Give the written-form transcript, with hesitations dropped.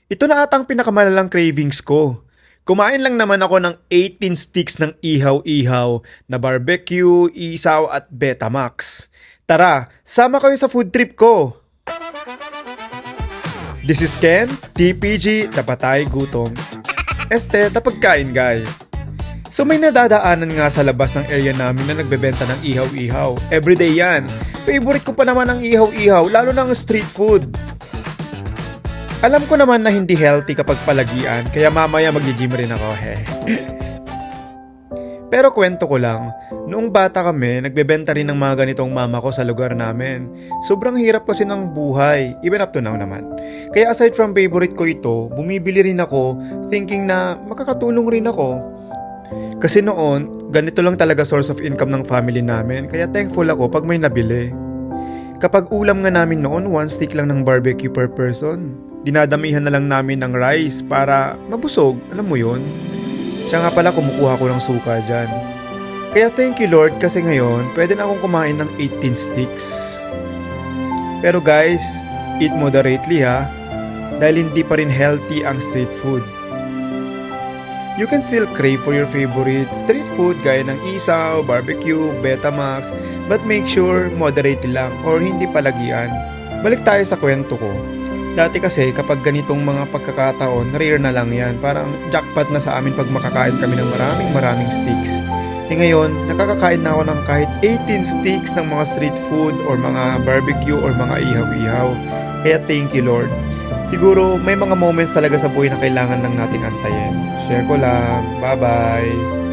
Ito na atang pinakamalalang cravings ko. Kumain lang naman ako ng 18 sticks ng ihaw-ihaw na barbecue, isaw at Betamax. Tara, sama kayo sa food trip ko. This is Ken, TPG, Napatay Gutom. Este, napagkain guy. So may nadadaanan nga sa labas ng area namin na nagbebenta ng ihaw-ihaw. Everyday yan. Favorite ko pa naman ang ihaw-ihaw, lalo na ang street food. Alam ko naman na hindi healthy kapag palagian, kaya mamaya mag-gym rin ako, he. Pero kwento ko lang, noong bata kami, nagbebenta rin ng mga ganitong mama ko sa lugar namin. Sobrang hirap kasi ng buhay, even up to now naman. Kaya aside from favorite ko ito, bumibili rin ako, thinking na makakatulong rin ako. Kasi noon, ganito lang talaga source of income ng family namin, kaya thankful ako pag may nabili. Kapag ulam nga namin noon, 1 stick lang ng barbecue per person. Dinadamihan na lang namin ng rice para mabusog, alam mo yun? Siya nga pala kumukuha ko ng suka dyan. Kaya thank you Lord kasi ngayon pwede na akong kumain ng 18 sticks. Pero guys, eat moderately ha, dahil hindi pa rin healthy ang street food. You can still crave for your favorite street food gaya ng isaw, barbecue, Betamax, but make sure moderately lang or hindi palagian. Balik tayo sa kwento ko. Dati kasi kapag ganitong mga pagkakataon, rare na lang yan. Parang jackpot na sa amin pag makakain kami ng maraming sticks. E ngayon, nakakakain na ako ng kahit 18 sticks ng mga street food or mga barbecue or mga ihaw-ihaw. Kaya thank you Lord. Siguro may mga moments talaga sa buhay na kailangan lang natin antayin. Share ko lang. Bye-bye!